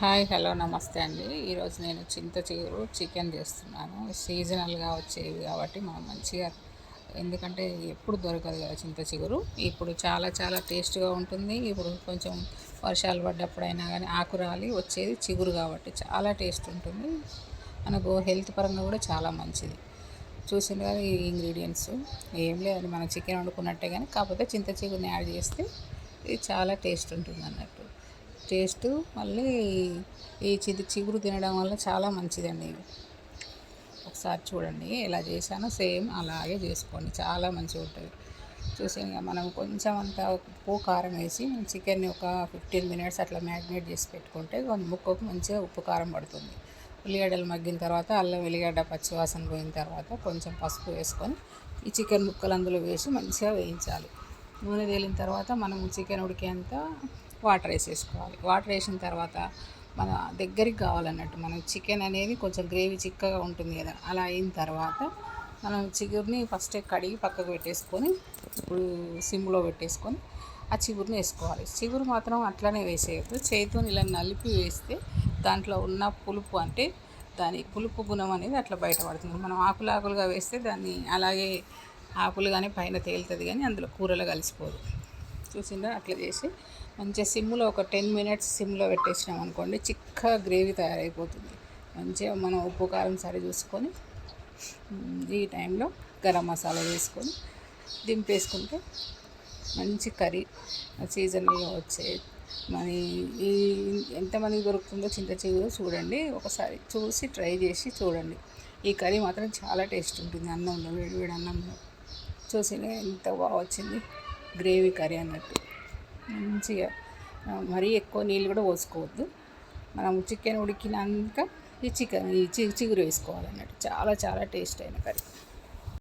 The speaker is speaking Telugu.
హాయ్ హలో నమస్తే అండి. ఈరోజు నేను చింత చిగురు చికెన్ చేస్తున్నాను. సీజనల్గా వచ్చేవి కాబట్టి మనం మంచిగా, ఎందుకంటే ఎప్పుడు దొరకదు కదా చింత చిగురు. ఇప్పుడు చాలా చాలా టేస్ట్గా ఉంటుంది. ఇప్పుడు కొంచెం వర్షాలు పడ్డప్పుడైనా కానీ ఆకురాలి వచ్చేది చిగురు కాబట్టి చాలా టేస్ట్ ఉంటుంది. మనకు హెల్త్ పరంగా కూడా చాలా మంచిది. చూసిన కదా ఈ ఇంగ్రీడియంట్స్ ఏం లేదండి, మనం చికెన్ వండుకున్నట్టే, కానీ కాకపోతే చింత చిగురుని యాడ్ చేస్తే ఇది చాలా టేస్ట్ ఉంటుంది అన్నట్టు. టేస్టు మళ్ళీ ఈ చిగురు తినడం వల్ల చాలా మంచిదండి. ఒకసారి చూడండి ఎలా చేశానో సేమ్ అలాగే చేసుకోండి, చాలా మంచిగా ఉంటుంది. చూసి మనం కొంచెం అంత ఉప్పు కారం వేసి చికెన్ని ఒక 15 మినిట్స్ అట్లా మ్యారినేట్ చేసి పెట్టుకుంటే ముక్కకు మంచిగా ఉప్పు కారం పడుతుంది. ఉల్లిగడ్డలు మగ్గిన తర్వాత అల్లం వెల్లిగడ్డ పచ్చివాసన పోయిన తర్వాత కొంచెం పసుపు వేసుకొని ఈ చికెన్ ముక్కలు అందులో వేసి మంచిగా వేయించాలి. నూనె తేలిన తర్వాత మనం చికెన్ ఉడికేంత వాటర్ వేసేసుకోవాలి. వాటర్ వేసిన తర్వాత మన దగ్గరికి కావాలన్నట్టు, మనం చికెన్ అనేది కొంచెం గ్రేవీ చిక్కగా ఉంటుంది కదా, అలా అయిన తర్వాత మనం చిగురిని ఫస్ట్ కడిగి పక్కకు పెట్టేసుకొని ఇప్పుడు సిమ్లో పెట్టేసుకొని ఆ చిగురిని వేసుకోవాలి. చిగురు మాత్రం అట్లనే వేసేయద్దు, చేతితో ఇలా నలిపి వేస్తే దాంట్లో ఉన్న పులుపు, అంటే దాని పులుపు గుణం అనేది అట్లా బయటపడుతుంది. మనం ఆకులుగా వేస్తే దాన్ని అలాగే ఆకులు కానీ పైన తేలుతుంది, కానీ అందులో కూరలో కలిసిపోదు. చూసిందా, అట్లా చేసి మంచిగా సిమ్లో ఒక 10 మినిట్స్ సిమ్లో పెట్టేసినాం అనుకోండి, చిక్కగా గ్రేవీ తయారైపోతుంది. మంచిగా మనం ఉప్పు కారం సరి చూసుకొని ఈ టైంలో గరం మసాలా వేసుకొని దింపేసుకుంటే మంచి కర్రీ. సీజన్లో వచ్చే మరి ఈ ఎంతమందికి దొరుకుతుందో చింత చిగురు చూడండి, ఒకసారి చూసి ట్రై చేసి చూడండి. ఈ కర్రీ మాత్రం చాలా టేస్ట్ ఉంటుంది అన్నంలో, వేడి అన్నంలో. చూసినా ఎంత బాగా వచ్చింది గ్రేవీ కర్రీ అన్నట్టు. మంచిగా మరీ ఎక్కువ నీళ్ళు కూడా పోసుకోవద్దు. మనం చికెన్ ఉడికినాక ఈ చిగురు వేసుకోవాలన్నట్టు. చాలా చాలా టేస్ట్ అయిన కర్రీ.